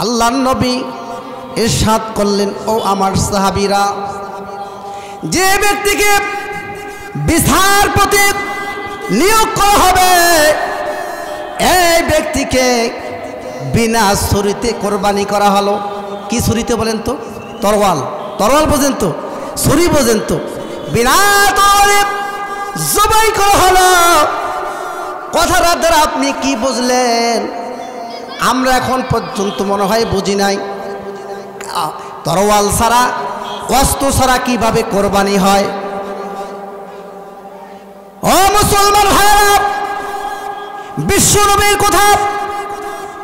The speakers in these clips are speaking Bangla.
আল্লাহর নবী ইরশাদ করলেন, ও আমার সাহাবীরা, যে ব্যক্তিকে বিচারপতি নিয়োগ করা হবে এই ব্যক্তিকে বিনা ছুরিতে কোরবানি করা হলো। কি ছুরিতে বলেন তো? তরোয়াল। তরোয়াল বোঝেন তো? ছুরি বোঝেন তো? বিনা তরোয়ালে জবাই করা হলো। কথাটা দ্বারা আপনি কি বুঝলেন? আমরা এখন পর্যন্ত মনে হয় বুঝি নাই তরোয়াল ছাড়া, অস্ত্র ছাড়া কিভাবে কোরবানি হয়। ও মুসলমান ভাইরা, বিশ্ব নবীর কথা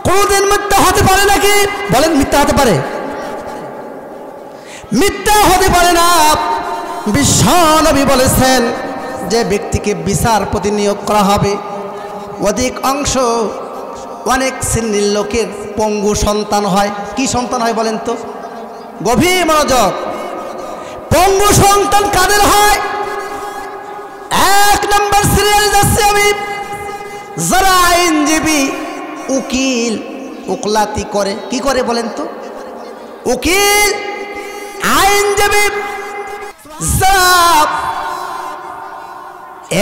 কোনদিন মিথ্যা হতে পারে নাকি? বলেন, মিথ্যা হতে পারে? মিথ্যা হতে পারে না। বিশ্ব নবী বলেছেন, যে ব্যক্তিকে বিচারপতি নিয়োগ করা হবে অধিক অংশ অনেক শ্রেণীর লোকের পঙ্গু সন্তান হয়। কি সন্তান হয় বলেন তো? গভীর মনোযোগ। পঙ্গু সন্তান কাদের হয়? এক নম্বর সিরিয়াল যাচ্ছে আমি, যারা আইনজীবী, উকিল, উকলাতি করে। কি করে বলেন তো? উকিল, আইনজীবী,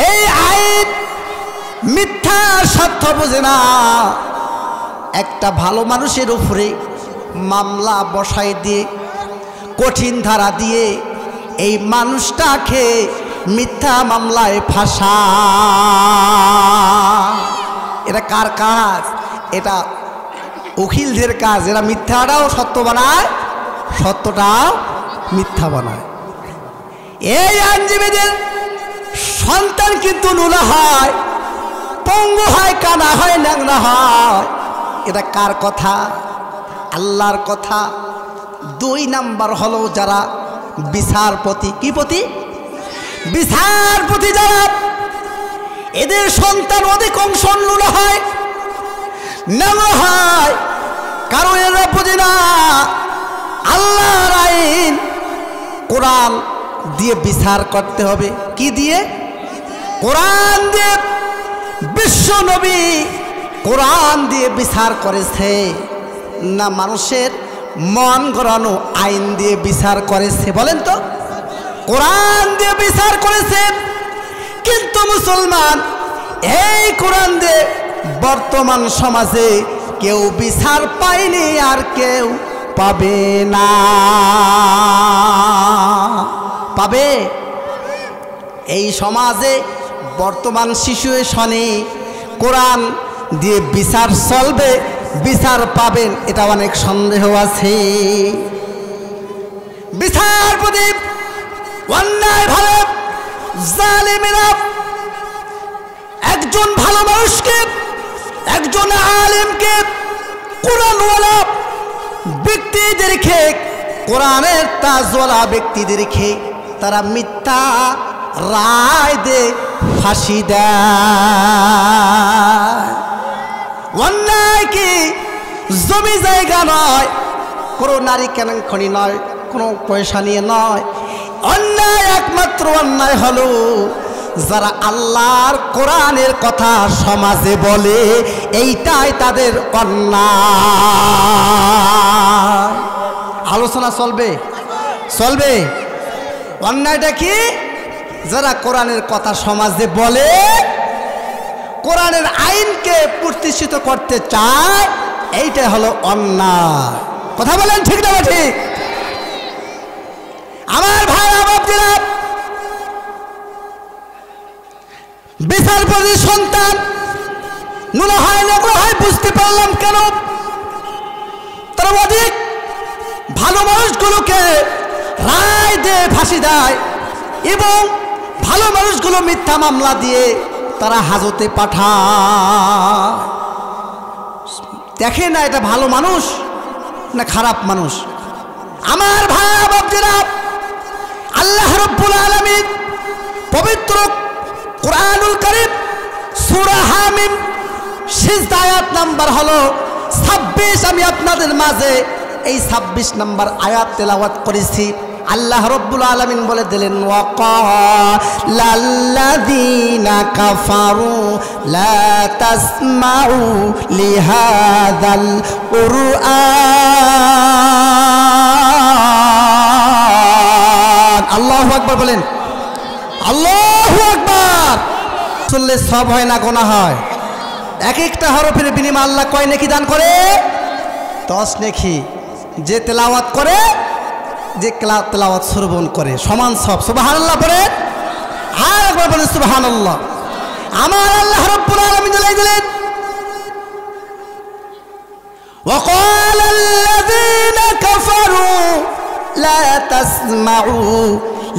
এই আইন মিথ্যা সত্য বোঝে না। একটা ভালো মানুষের উপরে মামলা বসাই দিয়ে, কঠিন ধারা দিয়ে এই মানুষটাকে মিথ্যা মামলায় ফাঁসা। এটা কার কাজ? এটা উকিলদের কাজ। এরা মিথ্যাটাও সত্য বানায়, সত্যটাও মিথ্যা বানায়। এই আইনজীবীদের সন্তান কিন্তু নুলা হয়, পঙ্গু হয়, কানা হয়, ন্যাংরা হয়। এটা কার কথা? আল্লাহর কথা। দুই নাম্বার হলো যারা বিচারপতি। কি পতি? বিচারপতি যারা, এদের সন্তান অধিকাংশ নুলা হয়, ন্যাংরা হয়। কারণ এরা বুঝে না আল্লাহর আইন। কোরআন দিয়ে বিচার করতে হবে। কি দিয়ে? কোরআন দিয়ে। বিশ্ব নবী কোরআন দিয়ে বিচার করেছে না মানুষের মন গড়ানো আইন দিয়ে বিচার করেছে? বলেন তো? কোরআন দিয়ে বিচার করেছে। কিন্তু মুসলমান এই কোরআন দিয়ে বর্তমান সমাজে কেউ বিচার পায়নি, আর কেউ পাবে না। পাবে? এই সমাজে বর্তমান সিচুয়েশনে কোরআন দিয়ে বিচার চলবে, বিচার পাবেন, এটা অনেক সন্দেহ আছে। বিচারপতি অন্যায় ভাবে জালেমেরা একজন ভালো মানুষকে, একজন আলেমকে, কোরআনওয়ালা ব্যক্তিদেরকে, কোরআনের তাজওয়ালা ব্যক্তিদেরকে তারা মিথ্যা রায় দে ফাঁসি দেয়। অন্যায় কি জমি জায়গা নয়, কোনো নারী কেলেঙ্কারি নয়, কোনো পয়সা নিয়ে নয়। অন্যায়, একমাত্র অন্যায় হলো যারা আল্লাহর কোরআনের কথা সমাজে বলে, এইটাই তাদের অন্যায়। আলোচনা চলবে, চলবে। অন্যায়টা কি? যারা কোরআনের কথা সমাজে বলে, কোরআনের আইনকে প্রতিষ্ঠিত করতে চায়, এইটাই হলো অন্যায়। কথা বলেন ঠিক না ঠিক? আমার ভাই, বাপজিরা, বিচারপতির সন্তান নুলা হয়, নোংরা হয়, বুঝতে পারলাম কেন? তারা অধিক ভালো মানুষগুলোকে রায় দিয়ে ফাঁসি দেয়, এবং ভালো মানুষগুলো মিথ্যা মামলা দিয়ে তারা হাজতে পাঠায়। দেখে না এটা ভালো মানুষ না খারাপ মানুষ। আমার ভাই বাপজিরা, আল্লাহ রাব্বুল আলামিন পবিত্র কুরআনুল কারীম সূরা হামিম সিজদা আয়াত নাম্বার হলো 26। আমি আপনাদের মাঝে এই 26 নম্বর আয়াত তেলাওয়াত করেছি। আল্লাহ রাব্বুল আলামিন বলে দিলেন, ওয়াকালাল্লাযীনা কাফারু লা তাসমাউ লিহাযাল কুরআন সব হয় না গোনা হয়? এক একটা হরফের বিনিময়ে আল্লাহ কয় নেকি দান করে? 10 নেকি। যে তেলাওয়াত করে, যে তেলাওয়াত শ্রবণ করে সমান সব। সুবহানাল্লাহ বলেন, আর একবার বলেন সুবহানাল্লাহ। আমার আল্লাহ রাব্বুল আলামিন জানাই দিলেন, وقال الذين كفروا لا تسمعوا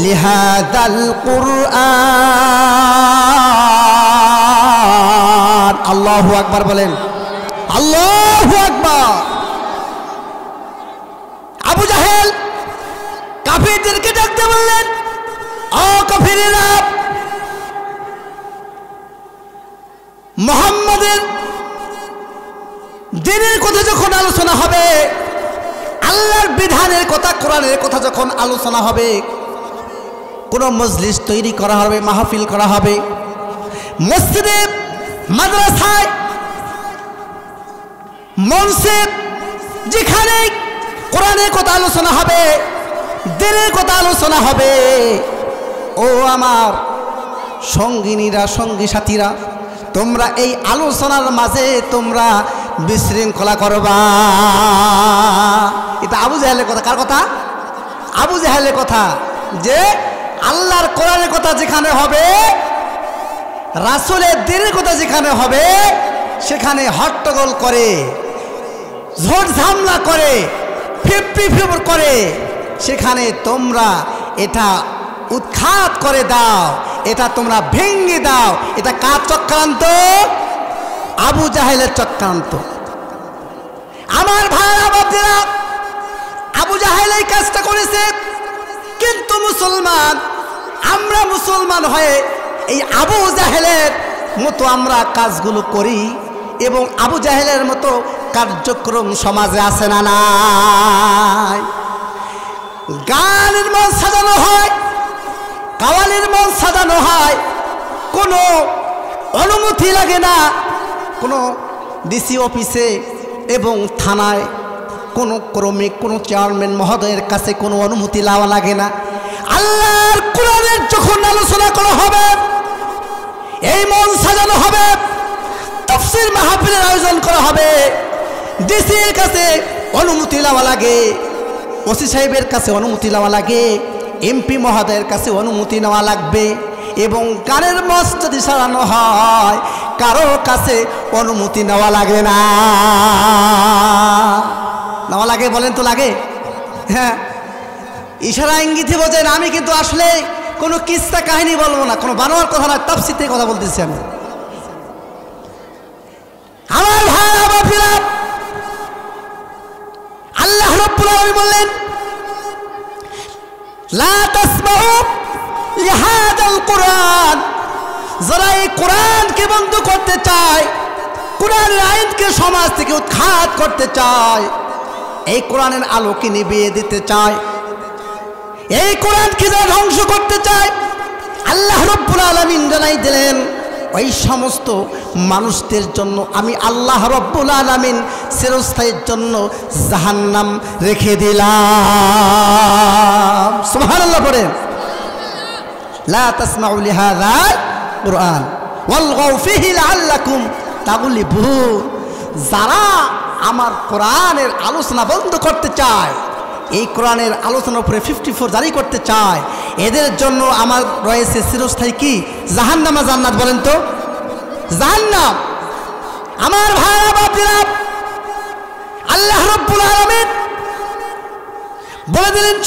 لهذا القرآن। আল্লাহু আকবার বলেন, আল্লাহু আকবার। আবু জাহেল কাফিরদেরকে ডাকতে বললেন, ও কাফিরেরা, মুহাম্মাদের দ্বীনের কথা যখন আলোচনা হবে, আল্লাহর বিধানের কথা, কোরআনের কথা যখন আলোচনা হবে, কোনো মজলিস তৈরি করা হবে, মাহফিল করা হবে, মসজিদে, মাদ্রাসায়, মঞ্চে, যেখানে কোরআনের কথা আলোচনা হবে, দ্বীনের কথা আলোচনা হবে, ও আমার সঙ্গিনীরা, সঙ্গী সাথীরা, তোমরা এই আলোচনার মাঝে তোমরা বিশৃঙ্খলা করবা। এটা আবু জাহেলের কথা। কার কথা? আবু জাহেলের কথা। যে আল্লাহর কোরআনের কথা যেখানে হবে, রাসূলের দ্বীনের কথা যেখানে হবে, সেখানে হট্টগোল করে, ঝোট ঝামেলা করে, ফিফটি ফিফর করে, সেখানে তোমরা এটা উৎখাত করে দাও, এটা তোমরা ভেঙে দাও। এটা কার চক্রান্ত? আবু জাহেলের চক্রান্ত। আমার ভাইরা বাপরা, আবু জাহেল এই কাজটা করেছে, কিন্তু মুসলমান, আমরা মুসলমান হয়ে এই আবু জাহেলের মতো আমরা কাজগুলো করি, এবং আবু জাহেলের মতো কার্যক্রম সমাজে আছে না নাই? গানের মঞ্চ সাজানো হয়, কাওয়ালির মঞ্চ সাজানো হয়, কোনো অনুমতি লাগে না, কোনো ডিসি অফিসে এবং থানায় কোনো ক্রমিক, কোনো চেয়ারম্যান মহোদয়ের কাছে কোনো অনুমতি লওয়া লাগে না। আল্লাহর কোরআনের যখন আলোচনা করা হবে, এই মঞ্চ সাজানো হবে, তাফসীর মাহফিলের আয়োজন করা হবে, ডিসির কাছে অনুমতি লওয়া লাগে, ওসি সাহেবের কাছে অনুমতি নেওয়া লাগে, এমপি মহোদয়ের কাছে অনুমতি নেওয়া লাগবে, এবং গানের মঞ্চ যদি সাজানো হয়, কারোর কাছে অনুমতি নেওয়া লাগে না। নেওয়া লাগে? বলেন তো লাগে? হ্যাঁ, ইশারা ইঙ্গিতে বোঝেন। আমি কিন্তু আসলে কোনো কিস্সা কাহিনী বলবো না, কোনো বানোয়ার কথা না, তাফসীর থেকে কথা বলতেছি আমি। আমার ভাইরা বাপিরা, আল্লাহ রাব্বুল আলামিন বললেন, লা তাসমাউ লিহাদাল কুরআন। যারা এই কোরআনকে বন্ধ করতে চায়, কোরআনের আইনকে সমাজ থেকে উৎখাত করতে চায়, এই কোরআনের আলোকে নিভিয়ে দিতে চায়, এই কোরআনকে যারা ধ্বংস করতে চায়, আল্লাহ রাব্বুল আলামিন জানাই দিলেন, ওই সমস্ত মানুষদের জন্য আমি আল্লাহ রাব্বুল আলামিন চিরস্থায়ীর জন্য জাহান্নাম রেখে দিলাম। সুবহানাল্লাহ পড়েন। লা তাসমাউ লিহাযাল কুরআন ওয়ালগাউ ফীহি লাআল্লাকুম তাগলিবুন। যারা আমার কোরআনের আলোচনা বন্ধ করতে চায়, এই কোরআনের আলোচনার উপরে 54 জারি করতে চায়, এদের জন্য আমার রয়েছে চিরস্থায়ী কি? জাহান্নাম। জান্নাত? বলেন তো, জাহান্নাম। আমার ভাইরা বাপরা, আল্লাহ রাব্বুল আলামিন বলে দিলেন,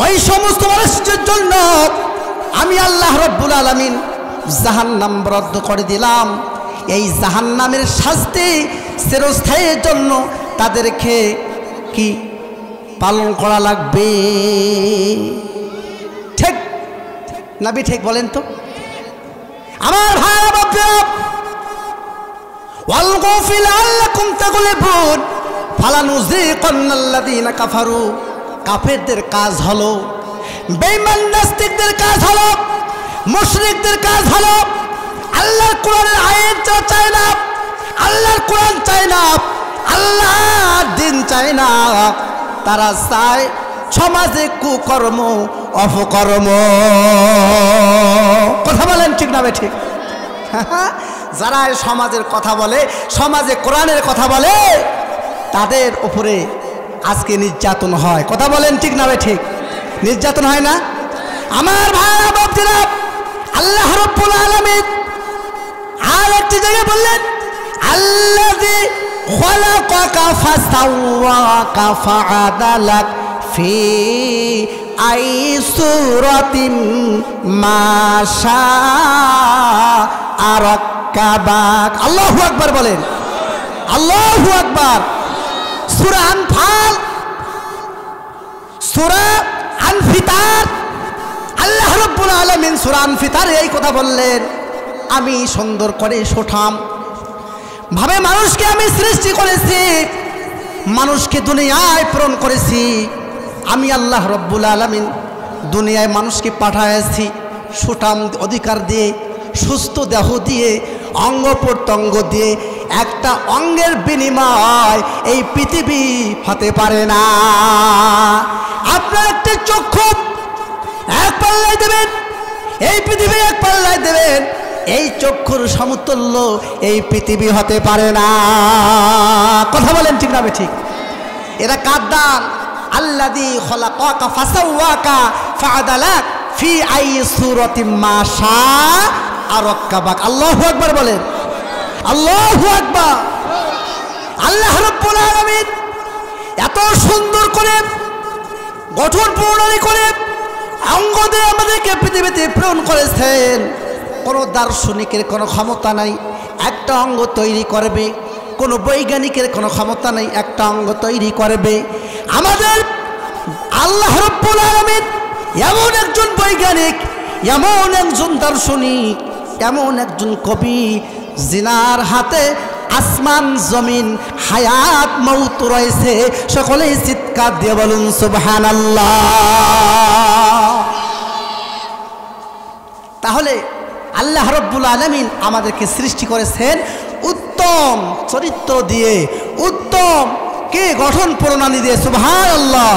ওই সমস্ত মানুষদের জন্য আমি আল্লাহ রাব্বুল আলামিন জাহান্নাম বরাদ্দ করে দিলাম। এই জাহান্নামের শাস্তি চিরস্থায়ীর জন্য তাদেরকে কি পালন করা লাগবে। ঠিক না ঠিক? বলেন তো আমার ভাইরা বাপরা, ওয়ালগাউ ফীহি লাআল্লাকুম তাগলিবুন ফালানুযীকান্নাল্লাযীনা কাফারু। কাফেরদের কাজ হলো, বেঈমান নাস্তিকদের কাজ হলো, মুশরিকদের কাজ হলো আল্লাহর কোরআনের আইন চায় না, আল্লাহর কোরআন চায় না, আল্লাহর দিন চায় না। তারা চায় সমাজে কুকর্ম, অপকর্ম। কথা বলেন ঠিক না ঠিক? যারা সমাজের কথা বলে, সমাজে কোরআনের কথা বলে, তাদের উপরে আজকে নির্যাতন হয়। কথা বলেন ঠিক না? ঠিক নির্যাতন হয় না? আমার ভাইরা বাপজিরা, আল্লাহ রাব্বুল আলামিন আর একটি জায়গায় বললেন, আল্লাযী খালাকাকা ফাসাওয়াকা ফাআদালাক ফি আই সূরাতিন মা শাআ রাক্কাবাক। আল্লাহু আকবার বলেন, আল্লাহু আকবার। সূরা আনফাল, সূরা আনফিতার, আল্লাহ রাব্বুল আলামিন সূরা আনফিতারে এই কথা বললেন, আমি সুন্দর করে সুঠাম ভাবে মানুষকে আমি সৃষ্টি করেছি, মানুষকে দুনিয়ায় প্রেরণ করেছি। আমি আল্লাহ রাব্বুল আলামিন দুনিয়ায় মানুষকে পাঠাইছি সুঠাম অধিকার দিয়ে, সুস্থ দেহ দিয়ে, অঙ্গ প্রত্যঙ্গ দিয়ে। একটা অঙ্গের বিনিময় এই পৃথিবী হতে পারে না। আপনার একটি চক্ষু এক পাল্লায় দেবেন, এই পৃথিবী এক পাল্লায় দেবেন, এই চক্ষুর সমতুল্য এই পৃথিবী হতে পারে না। কথা বলেন ঠিক না? ঠিক। এরা কার দান? আল্লাযী খালাকাকা ফাসাওয়াকা ফাআদালাক ফি আই সূরাতিন মা শাআ রাক্কাবাক। আল্লাহু আকবার বলেন, আল্লাহু আকবার। আল্লাহ রাব্বুল আলামিন এত সুন্দর করে গঠন প্রণালী করে অঙ্গ দিয়ে আমাদেরকে পৃথিবীতে প্রেরণ করেছেন। কোনো দার্শনিকের কোনো ক্ষমতা নাই একটা অঙ্গ তৈরি করবে, কোনো বৈজ্ঞানিকের কোনো ক্ষমতা নেই একটা অঙ্গ তৈরি করবে। আমাদের আল্লাহ রাব্বুল আলামিন এমন একজন বৈজ্ঞানিক, এমন একজন দার্শনিক, এমন একজন কবি, জিনার হাতে আসমান জমিন হায়াত মউত রয়েছে। সকলেই চিৎকার দিয়ে বলুন সুবহানাল্লাহ। তাহলে আল্লাহ রাব্বুল আলামিন আমাদেরকে সৃষ্টি করেছেন উত্তম চরিত্র দিয়ে, উত্তম কে গঠন প্রণালী দিয়ে। সুবহানাল্লাহ।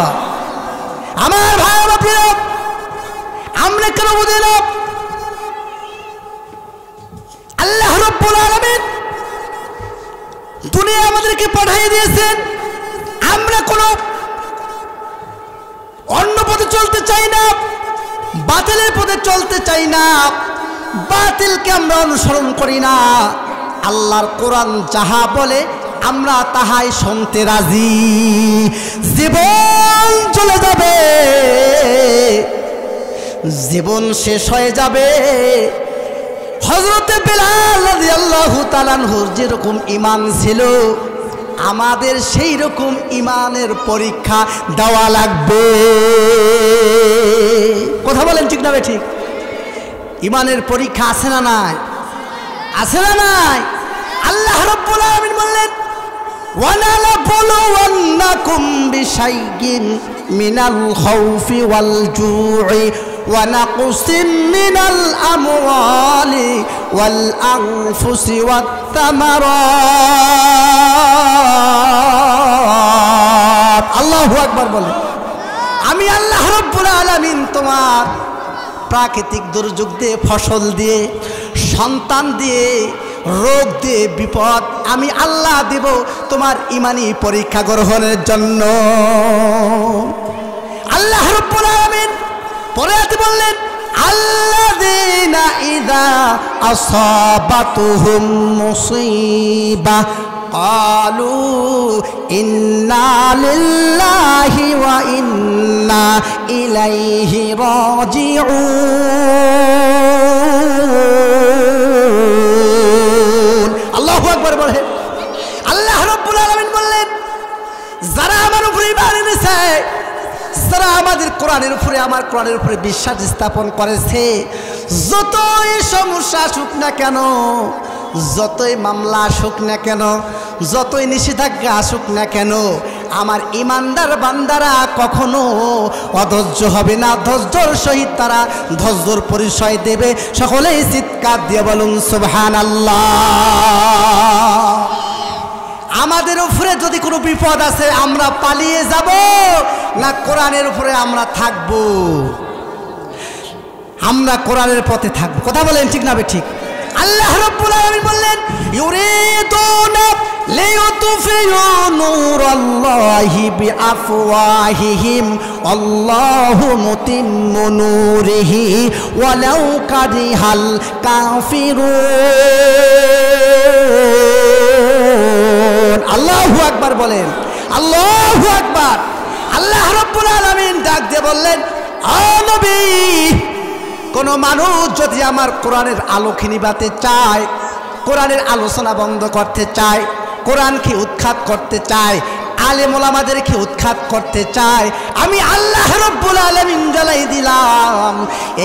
আমার ভাই বাপরা, আমরা কেন বুঝি না আল্লাহ রাব্বুল আলামিন দুনিয়া আমাদেরকে পাঠিয়ে দিয়েছেন, আমরা কোনো অন্য পথে চলতে চাই না, বাতিলের পথে চলতে চাই না, বাতিলকে আমরা অনুসরণ করি না। আল্লাহর কোরআন যাহা বলে আমরা তাহাই শুনতে রাজি। জীবন চলে যাবে, জীবন শেষ হয়ে যাবে। হযরতে বেলাল রাদিয়াল্লাহু তাআলা আনহুর যেরকম ঈমান ছিল, আমাদের সেই রকম ঈমানের পরীক্ষা দেওয়া লাগবে। কথা বলেন ঠিক না? ঠিক। ঈমানের পরীক্ষা আছে না নাই? আছে না নাই? আল্লাহ রাব্বুল আলামিন বললেন, وَلَنَبْلُوَنَّكُمْ بِشَيْءٍ مِّنَ الْخَوْفِ وَالْجُوعِ وَنَقْصٍ مِّنَ الْأَمْوَالِ وَالْأَنفُسِ وَالثَّمَرَاتِ। আল্লাহু আকবার বলেন। আমি আল্লাহ রাব্বুল আলামিন তোমার প্রাকৃতিক দুর্যোগ দিয়ে, ফসল দিয়ে, সন্তান দিয়ে, রোগ দিয়ে, বিপদ আমি আল্লাহ দেব তোমার ঈমানি পরীক্ষা গ্রহণের জন্য। আল্লাহ রাব্বুল আলামিন পরে বললেন, আল্লাযীনা ইযা আসাবাতুহুম মুসিবাহ ক্বালু ইন্না লিল্লাহি ওয়া ইন্না ইলাইহি রাজিউন। আল্লাহু আকবার বলেন। আল্লাহ রাব্বুল আলামিন বললেন, যারা আমার উপরে ঈমান এনেছে, যারা আমাদের কোরআনের উপরে, আমার কোরআনের উপরে বিশ্বাস স্থাপন করেছে, যতই সমস্যা আসুক না কেন, যতই মামলা আসুক না কেন, যতই নিষেধাজ্ঞা আসুক না কেন, আমার ইমানদার বান্দারা কখনো অধৈর্য হবে না। ধৈর্যর সহিত তারা ধৈর্যর পরিচয় দেবে। সকলেই চিৎকার দিয়ে বলুন সুবহানাল্লাহ। আমাদের উপরে যদি কোনো বিপদ আছে, আমরা পালিয়ে যাব না কোরআনের উপরে আমরা থাকব? আমরা কোরআনের পথে থাকব। কথা বলেন ঠিক না? ঠিক। আল্লাহ রাব্বুল আলামিন বললেন ইউরিদুনা লিইউতফিউ নূরাল্লাহি বিআফওয়াহিহিম আল্লাহু মুতিম্মু নূরিহি ওয়ালাউ কারিহাল কাফিরুন। আল্লাহু আকবার বলেন, আল্লাহু আকবার। আল্লাহ রাব্বুল আলামিন ডাক দিয়ে বললেন, ও নবী, কোন মানুষ যদি আমার কোরআনের আলোকে নিভাতে চায়, কোরআনের আলোচনা বন্ধ করতে চায়, কোরআনকে উৎখাত করতে চায়, আলেম ওলামাদেরকে উৎখাত করতে চায়, আমি আল্লাহ রাব্বুল আলামিন জ্বালাই দিলাম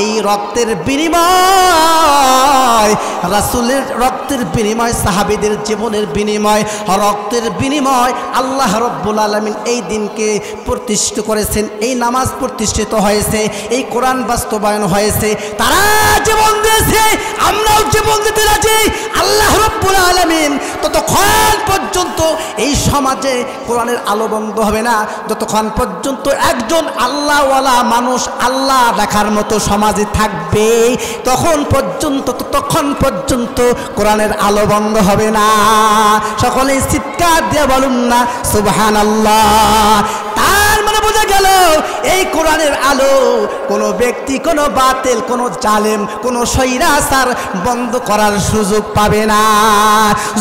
এই রক্তের বিনিময়, রাসূলের রক্তের বিনিময়, সাহাবীদের জীবনের বিনিময়, রক্তের বিনিময় আল্লাহ রাব্বুল আলামিন এই দিনকে প্রতিষ্ঠিত করেছেন। এই নামাজ প্রতিষ্ঠিত হয়েছে, এই কোরআন বাস্তবায়ন হয়েছে। তারা জীবন দিয়েছে, আমরাও জীবন দিতে রাজি। আল্লাহ রাব্বুল আলামিন ততক্ষণ পর্যন্ত এই সমাজে কোরআনের আলো বন্ধ হবে না, যতক্ষণ পর্যন্ত একজন আল্লাহওয়ালা মানুষ আল্লাহ দেখার মতো সমাজে থাকবে, ততক্ষণ পর্যন্ত কোরআনের আলো বন্ধ হবে না। সকলে চিৎকার দিয়ে বলুন না সুবহানাল্লাহ। তার মানে বোঝা গেল এই কোরআনের আলো কোনো ব্যক্তি, কোনো বাতিল, কোনো জালেম, কোনো স্বৈরাচার বন্ধ করার সুযোগ পাবে না।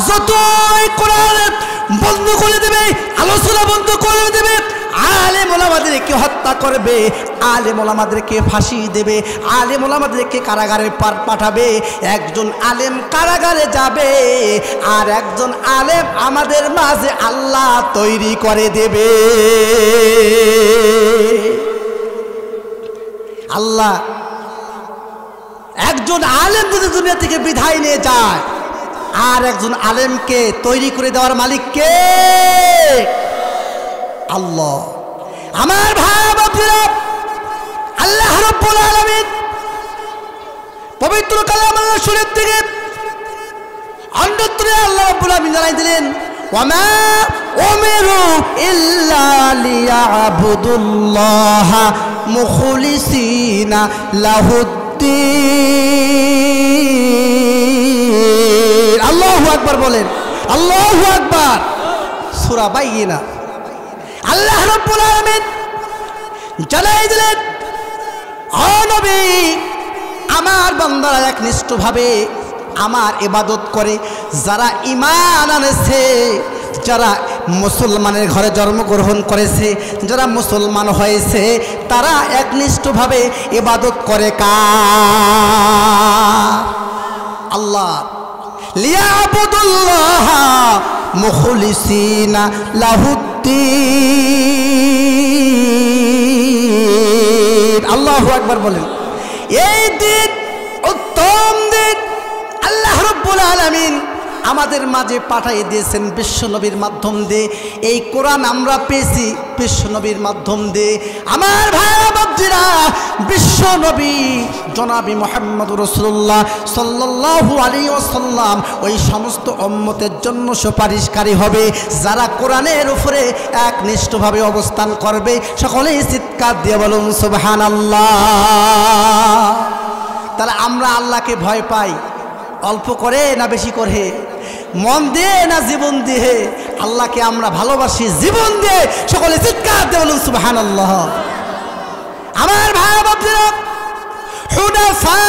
যতই কোরআন বন্ধ করে দেবে, আলোচনা বন্ধ করে দেবে, আলেম ওলামাদেরকে হত্যা করবে, আলেম ওলামাদেরকে ফাঁসি দেবে, আলেম ওলামাদেরকে কারাগারে পাঠাবে। একজন আলেম কারাগারে যাবে আর একজন আলেম আমাদের মাঝে আল্লাহ তৈরি করে দেবে। আল্লাহ একজন আলেম যদি দুনিয়া থেকে বিদায় নিয়ে যায়, আর একজন আলেমকে তৈরি করে দেওয়ার মালিক কে? আল্লাহ। আমার ভাই বাবারা, আল্লাহ রাব্বুল আলামিন পবিত্র কালামুল্লাহ শরীফ থেকে অন্যত্রে আল্লাহ রাব্বুল আলামিন জানাই দিলেন, ওয়ামা উমিরু ইল্লা লিয়াবুদুল্লাহা মুখলিসিনা লাহুদ্দিন। আল্লাহু আকবার বলেন, আল্লাহু আকবার। সূরা বাইয়িনা আল্লাহ রাব্বুল আলামিন জানাই দিলেন, ও নবী, আমার বান্দারা একনিষ্ঠভাবে আমার ইবাদত করে, যারা ঈমান আনেছে, যারা মুসলমানের ঘরে জন্মগ্রহণ করেছে, যারা মুসলমান হয়েছে, তারা একনিষ্ঠভাবে ইবাদত করে কার? আল্লাহ। লিয়াবুদুল্লাহ মুখলিসিনা লাহুদ্দিন। আল্লাহু আকবার বলেন। এই দিন উত্তম দিন আল্লাহ রাব্বুল আলামিন আমাদের মাঝে পাঠিয়ে দিয়েছেন বিশ্বনবীর মাধ্যম দিয়ে। এই কোরআন আমরা পেয়েছি বিশ্বনবীর মাধ্যম দিয়ে। আমার ভাইরা বাপজিরা, বিশ্বনবী জনাবি মুহাম্মদুর রাসূলুল্লাহ সাল্লাল্লাহু আলাইহি ওয়াসাল্লাম ওই সমস্ত উম্মতের জন্য সুপারিশকারী হবে যারা কোরআনের উপরে একনিষ্ঠভাবে অবস্থান করবে। সকলেই চিৎকার দিয়ে বলুন সুবহানাল্লাহ। তাহলে আমরা আল্লাহকে ভয় পাই অল্প করে না বেশি করে, মন দিয়ে না জীবন দিয়ে? আল্লাহকে আমরা ভালোবাসি জীবন দিয়ে। সকলে চিৎকার দিয়ে বলুন সুবহানাল্লাহ। আমার ভাই বাপরা, হুনাফা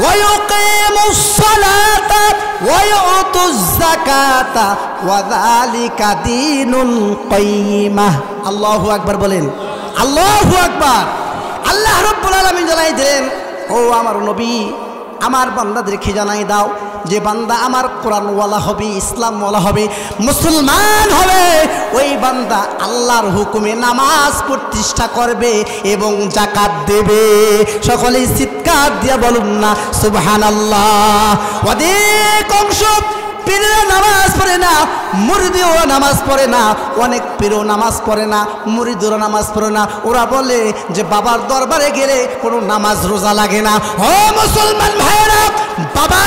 ওয়া ইউকিমুস সালাতা ওয়া ইউতুজ যাকাতা ওয়া যালিকা দীনুল কাইয়্যিমাহ। আল্লাহু আকবার বলেন, আল্লাহু আকবার। আল্লাহ রাব্বুল আলামিন জানাই দেন, ও আমার নবী, আমার বান্দাদেরকে জানাই দাও যে বান্দা আমার কোরআনওয়ালা হবে, ইসলামওয়ালা হবে, মুসলমান হবে, ওই বান্দা আল্লাহর হুকুমে নামাজ প্রতিষ্ঠা করবে এবং যাকাত দেবে। সকলেই চিৎকার দিয়ে বলুন না সুবহানাল্লাহ। অনেক অংশ পীরেরা নামাজ পড়ে না, মুরিদও নামাজ পড়ে না, অনেক পীরও নামাজ পড়ে না, মুরিদও নামাজ পড়ে না। ওরা বলে যে বাবার দরবারে গেলে কোনো নামাজ রোজা লাগে না। ও মুসলমান ভাইরা, বাবা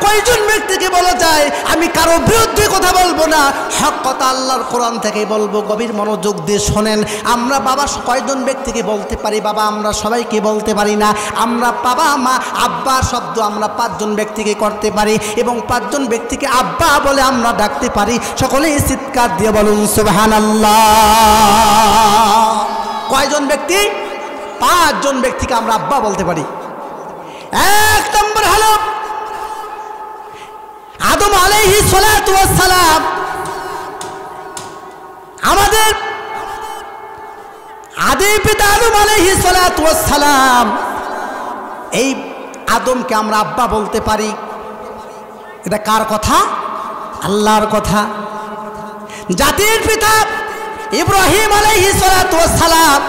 কয়জন ব্যক্তিকে বলা যায় আমি কারো বিরুদ্ধে কথা বলবো না, হক কথা আল্লাহর কোরআন থেকেই বলবো। গভীর মনোযোগ দিয়ে শোনেন। আমরা বাবা কয়জন ব্যক্তিকে বলতে পারি? বাবা আমরা সবাইকে বলতে পারি না। আমরা বাবা মা আব্বা শব্দ আমরা 5 জন ব্যক্তিকে করতে পারি এবং 5 জন ব্যক্তিকে আব্বা বলে আমরা ডাকতে পারি। সকলেই চিৎকার দিয়ে বলুন সুবহানাল্লাহ। কয়জন ব্যক্তি? 5 জন ব্যক্তিকে আমরা আব্বা বলতে পারি। 1 নম্বর হলো আদম আলাইহিস সালাতু ওয়াস সালাম। আমাদের আদি পিতা আদম আলাইহিস সালাতু ওয়াস সালাম, এই আদমকে আমরা আব্বা বলতে পারি। এটা কার কথা? আল্লাহর কথা। জাতির পিতা ইব্রাহিম আলাইহিস সালাতু ওয়াস সালাম,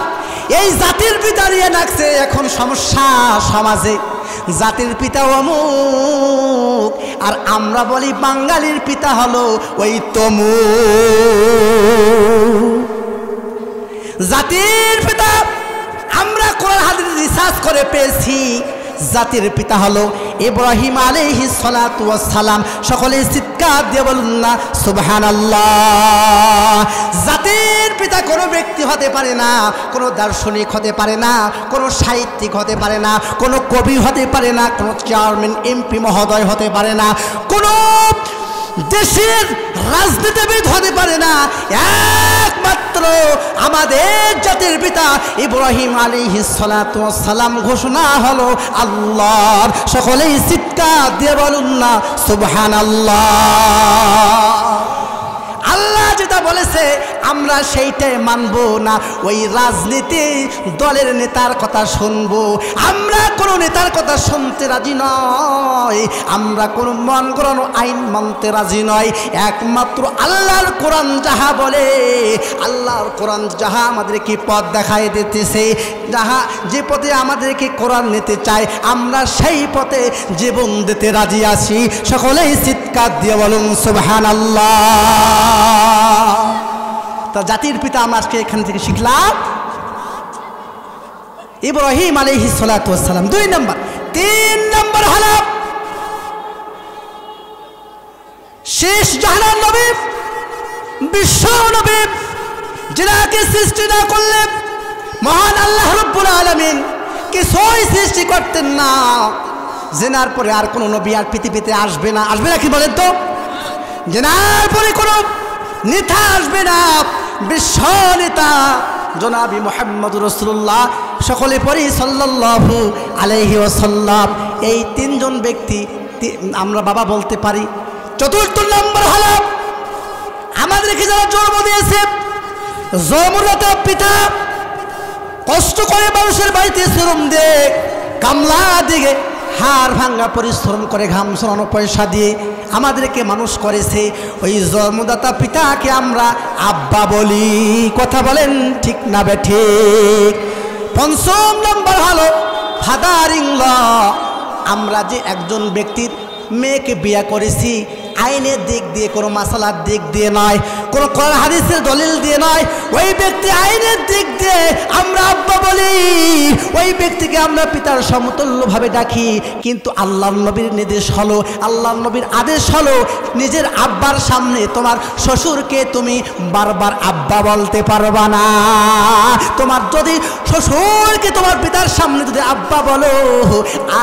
এই জাতির পিতা নিয়ে নাকছে এখন সমস্যা সমাজে। জাতির পিতা অমুক, আর আমরা বলি বাঙালির পিতা হলো ওই তমুক। জাতির পিতা আমরা কোরআন হাদিস রিসার্চ করে পেয়েছি, জাতির পিতা হলো ইব্রাহিম আলাইহিস সালাতু ওয়াস সালাম। সকলে চিৎকার দিয়ে বলুন না সুবহানাল্লাহ। জাতির পিতা কোনো ব্যক্তি হতে পারে না, কোনো দার্শনিক হতে পারে না, কোনো সাহিত্যিক হতে পারে না, কোনো কবি হতে পারে না, কোনো চেয়ারম্যান এমপি মহোদয় হতে পারে না, কোনো দেশের রাজনীতিবিদ হতে পারে না। একমাত্র আমাদের জাতির পিতা ইব্রাহিম আলাইহিস সালাতু ওয়াস সালাম ঘোষণা হলো আল্লাহর। সকলেই চিৎকার দিয়ে বলুন না সুবহানাল্লাহ। আল্লাহ যেটা বলেছে আমরা সেইটাই মানব না। ওই রাজনীতি দলের নেতার কথা শুনবো। আমরা কোনো নেতার কথা শুনতে রাজি নয়, আমরা কোনো মন গড়ানো আইন মানতে রাজি নয়। একমাত্র আল্লাহর কোরআন যাহা বলে, আল্লাহর কোরআন যাহা আমাদেরকে পথ দেখায় দিতেছে, যাহা যে পথে আমাদেরকে কোরআন নিতে চায়, আমরা সেই পথে জীবন দিতে রাজি আছি। সকলেই চিৎকার দিয়ে বলুন সুবহানাল্লাহ। তা জাতির পিতা আমরা আজকে এখান থেকে শিখলাম ইব্রাহিম আলাইহিস সালাতু ওয়াস সালাম। 2 নম্বর। 3 নম্বর হলো শেষ জাহানের নবী, বিশ্ব নবী, যিনাকে সৃষ্টি না করলে মহান আল্লাহ রাব্বুল আলামিন কিছুই সৃষ্টি করতেন না। জেনার পরে আর কোনো নবী আর পৃথিবীতে আসবে না। আসবে না কি বলেন তো? জেনার পরে কোনো নেতা আসবে না। বিশ্ব নেতা জনাবি মুহাম্মদুর রাসূলুল্লাহ, সকলে পড়ি সাল্লাল্লাহু আলাইহি ওয়াসাল্লাম। এই 3 জন ব্যক্তি আমরা বাবা বলতে পারি। 4 নম্বর হলো আমাদেরকে যারা জন্ম দিয়েছে, জন্মদাতা পিতা কষ্ট করে মানুষের বাড়িতে শ্রম দিয়ে, কামলা দিকে হাড় ভাঙ্গা পরিশ্রম করে, ঘাম ছড়ানো পয়সা দিয়ে আমাদেরকে মানুষ করেছে। ওই জন্মদাতা পিতাকে আমরা আব্বা বলি। কথা বলেন ঠিক না বেঠিক? 5 নম্বর হলো ফাদারিং ল। আমরা যে একজন ব্যক্তির মেয়েকে বিয়ে করেছি, আইনের দিক দিয়ে, কোনো মাসালার দিক দিয়ে নয়, কোনো কোরআন হাদিসের দলিল দিয়ে নয়, ওই ব্যক্তি আইনের দিক দিয়ে আমরা আব্বা বলি। ওই ব্যক্তিকে আমরা পিতার সমতুল্যভাবে ডাকি। কিন্তু আল্লাহর নবীর নির্দেশ হলো, আল্লাহর নবীর আদেশ হলো, নিজের আব্বার সামনে তোমার শ্বশুরকে তুমি বারবার আব্বা বলতে পারবা না। তোমার যদি শ্বশুরকে তোমার পিতার সামনে যদি আব্বা বলো,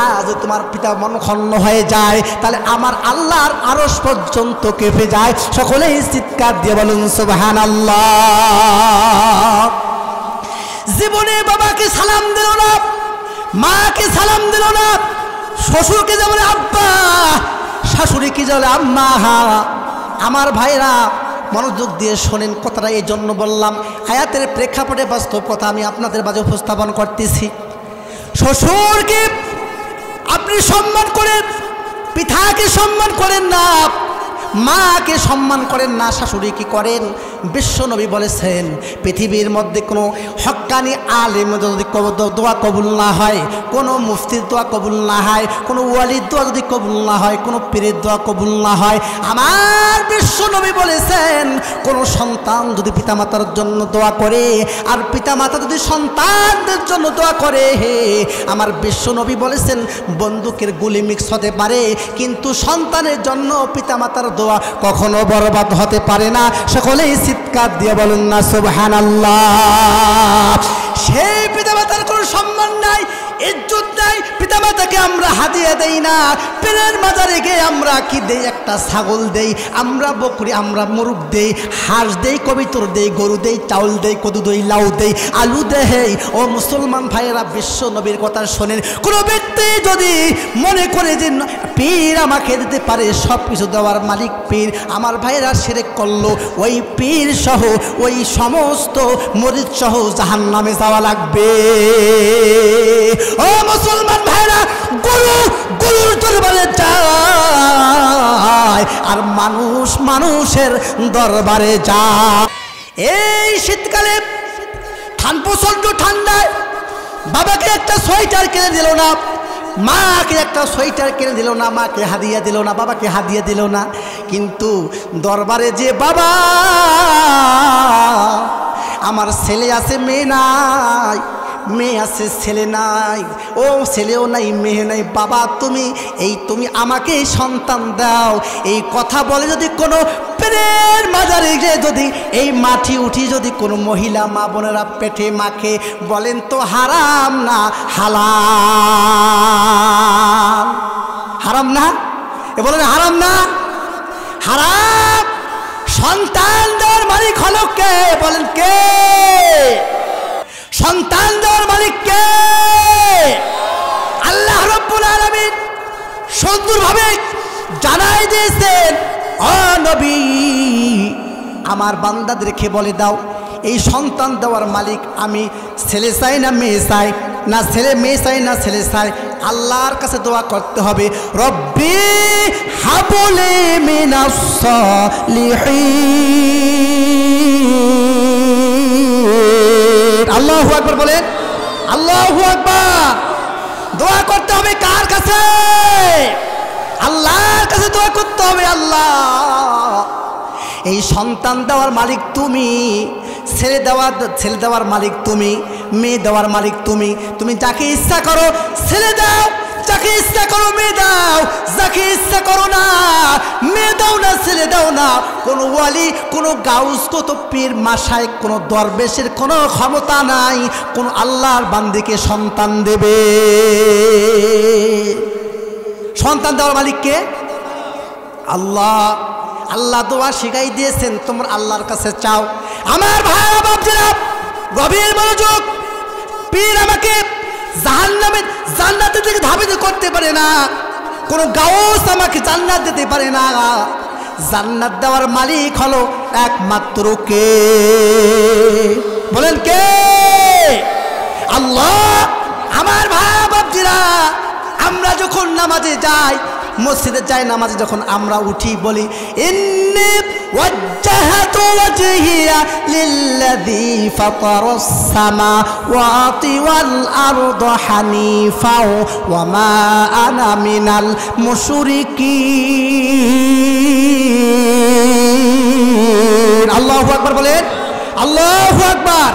আজ তোমার পিতা মনক্ষুণ্ণ হয়ে যায়, তাহলে আমার আল্লাহর আরশ পর্যন্ত কেঁপে যায়। সকলেই চিৎকার দিয়ে বলুন সুবহানাল্লাহ। জীবনে বাবাকে সালাম দিল না, মাকে সালাম দিল না, শ্বশুরকে যেমন আব্বা, শাশুড়িকে যেমন আম্মা। আমার ভাইরা মনোযোগ দিয়ে শোনেন কথাটা, এই জন্য বললাম আয়াতের প্রেক্ষাপটে বাস্তব কথা আমি আপনাদের মাঝে উপস্থাপন করতেছি। শ্বশুরকে আপনি সম্মান করেন, পিতাকে সম্মান করেন না, মাকে সম্মান করেন না, শাশুড়ি কি করেন? বিশ্বনবী বলেছেন পৃথিবীর মধ্যে কোনো হক্কানি আলেম যদি দোয়া কবুল না হয়, কোনো মুফতির দোয়া কবুল না হয়, কোনো ওয়ালির দোয়া যদি কবুল না হয়, কোনো পীরের দোয়া কবুল না হয়, আমার বিশ্বনবী বলেছেন কোনো সন্তান যদি পিতামাতার জন্য দোয়া করে আর পিতামাতা যদি সন্তানদের জন্য দোয়া করে, হে আমার বিশ্বনবী বলেছেন বন্দুকের গুলি মিক্স হতে পারে কিন্তু সন্তানের জন্য পিতামাতার দোয়া কখনো বরবাদ হতে পারে না। সকলেই চিৎকার দিয়ে বলুন না সুবহানাল্লাহ। সেই পিতামাতার কোনো সম্মান নাই, ইজ্জত নাই, পিতামাতাকে আমরা হাদিয়া দেই না। পীরের মাজারে গিয়ে আমরা কি দেই? একটা ছাগল দেই, আমরা বকরি, আমরা মুরগ দেই, হাঁস দেই, কবিতর দেই, গরু দেই, চাউল দেই, কদু দেই, লাউ দেই, আলু দেই। ও মুসলমান ভাইয়েরা, বিশ্ব নবীর কথা শোনেন। কোনো ব্যক্তি যদি মনে করে যে পীর আমাকে দিতে পারে, সব কিছু দেওয়ার মালিক পীর, আমার ভাইয়েরা শিরক করলো, ওই পীর সহ ওই সমস্ত মরিদ সহ জাহান্নামে যাওয়া লাগবে। ও মুসলমান ভাইরা, গরুর দরবারে যায় আর মানুষ মানুষের দরবারে যায়। এই শীতকালে প্রচন্ড ঠান্ডায় বাবাকে একটা সোয়েটার কিনে দিল না, মাকে একটা সোয়েটার কিনে দিল না, মাকে হাদিয়া দিল না, বাবাকে হাদিয়া দিল না। কিন্তু দরবারে যে বাবা আমার ছেলে আছে মেয়ে নাই, মেয়ে আছে ছেলে নাই, ও ছেলেও নাই মেয়ে নাই, বাবা তুমি আমাকে সন্তান দাও, এই কথা বলে যদি কোনো পীরের মাজারে গিয়ে যদি এই মাটি উঠি যদি কোনো মহিলা মা বোনেরা পেটে মাখে, বলেন তো হারাম না হালাল? হারাম না? এ বলেন হারাম না হারাম? সন্তান দেওয়ার মালিক হলো কে? বলেন কে? সন্তান দেওয়ার মালিক কে? আল্লাহ রাব্বুল আলামিন সুন্দরভাবে জানাই দিয়েছেন, ও নবী আমার বান্দাদেরকে বলে দাও এই সন্তান দেওয়ার মালিক আমি। ছেলে চাই না মেয়ে চাই না, ছেলে মেয়ে চাই না ছেলে চাই, আল্লাহর কাছে দোয়া করতে হবে, রব্বি হাবলি মিনাস সালিহিন। আল্লাহু আকবার বলেন, আল্লাহু আকবার। দোয়া করতে হবে কার কাছে? আল্লাহর কাছে দোয়া করতে হবে। আল্লাহ এই সন্তান দেওয়ার মালিক তুমি, ছেলে দেওয়ার মালিক তুমি, মেয়ে দেওয়ার মালিক তুমি। তুমি যাকে ইচ্ছা করো ছেলে দাও, যাকে ইচ্ছা করো মেয়ে দাও, যাকে ইচ্ছা করো না মেয়ে দাও না ছেলে দাও না। কোনো ওয়ালি, কোনো গাউস, কত পীর মাশায়েখ, কোনো দরবেশের কোনো ক্ষমতা নাই কোন আল্লাহর বান্দিকে সন্তান দেবে। সন্তান দেওয়ার মালিক কে? আল্লাহ। আল্লাহ দোয়া শিখাই দিয়েছেন, তোমরা আল্লাহর কাছে চাও। আমার ভাই বাপজিরা গভীর মনোযোগ, পীর আমাকে জান্নাতে থেকে ধাবিত করতে পারে না, কোনো গাউস আমাকে জান্নাত দিতে পারে না। জান্নাত দেওয়ার মালিক হলো একমাত্র কে? বলেন কে? আল্লাহ। আমার ভাই বাপজিরা, আমরা যখন নামাজে যাই, মসজিদে যাই, নামাজে যখন আমরা উঠি বলি ইন্নী ওয়াজ্জাহতু ওয়াজহিয়া লিল্লাযী ফাতারাস সামাওয়াতি ওয়াল আরদা হানিফা ওয়া মা আনা মিনাল মুশরিকিন। আল্লাহু আকবার বলেন, আল্লাহু আকবার।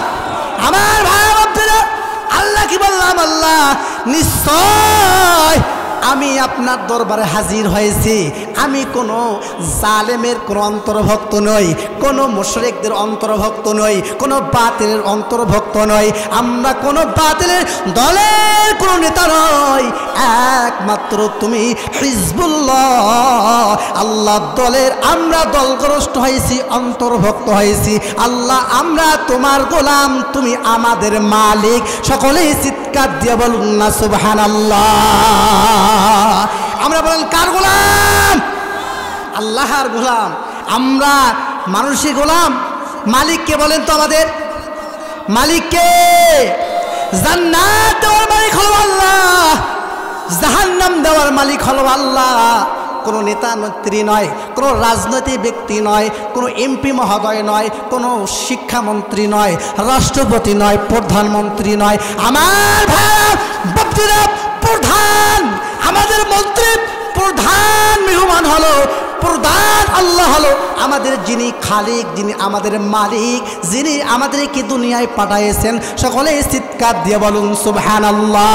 আমার ভাই বাবারা, আল্লাহ কি বললাম? আল্লাহ নিশ্চয় আমি আপনার দরবারে হাজির হয়েছি, আমি কোনো জালেমের কোনো অন্তর্ভুক্ত নই, কোনো মুশরিকদের অন্তর্ভুক্ত নই, কোনো বাতিলের অন্তর্ভুক্ত নই, আমরা কোনো বাতিলের দলের কোনো নেতা নই, একমাত্র তুমি হিজবুল্লাহ আল্লাহ দলের আমরা দলগ্রস্ত হয়েছি, অন্তর্ভুক্ত হয়েছি। আল্লাহ আমরা তোমার গোলাম, তুমি আমাদের মালিক। সকলেই চিৎকার দিয়ে বলুন না সুবহানাল্লাহ। আমরা বলেন কার গোলাম? আল্লাহর গোলাম। আমরা মানুষের গোলাম। মালিককে বলেন তো আমাদের মালিককে? জান্নাত দেওয়ার মালিক হলো আল্লাহ, জাহান্নাম দেওয়ার মালিক হলো আল্লাহ। কোনো নেতা নেত্রী নয়, কোনো রাজনৈতিক ব্যক্তি নয়, কোনো এমপি মহোদয় নয়, কোনো শিক্ষামন্ত্রী নয়, রাষ্ট্রপতি নয়, প্রধানমন্ত্রী নয়। আমার ভাই বাপজিরা, প্রধান আমাদের মন্ত্রী, প্রধান মেহমান হলো প্রধান আল্লাহ হলো আমাদের যিনি খালিক, যিনি আমাদের মালিক, যিনি আমাদেরকে দুনিয়ায় পাঠাইছেন। সকলে চিৎকার দিয়ে বলুন সুবহানাল্লাহ।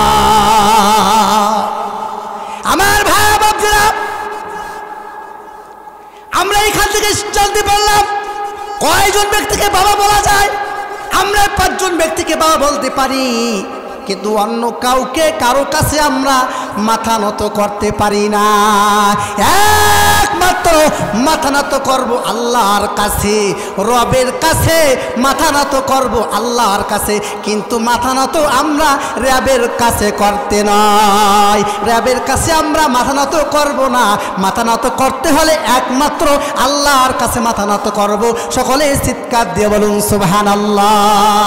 আমার ভাই বাপজিরা, আমরা এখান থেকে জানতে পারলাম কয়জন ব্যক্তিকে বাবা বলা যায়। আমরা 5 জন ব্যক্তিকে বাবা বলতে পারি, কিন্তু অন্য কাউকে কারো কাছে আমরা মাথা নত করতে পারি না। একমাত্র মাথা নত করব আল্লাহর কাছে, রবের কাছে মাথা নত করব আল্লাহর কাছে। কিন্তু মাথা নত আমরা রবের কাছে করতে নয়, রবের কাছে আমরা মাথা নত করব না। মাথা নত করতে হলে একমাত্র আল্লাহর কাছে মাথা নত করব। সকলে চিৎকার দিয়ে বলুন সুবহানাল্লাহ।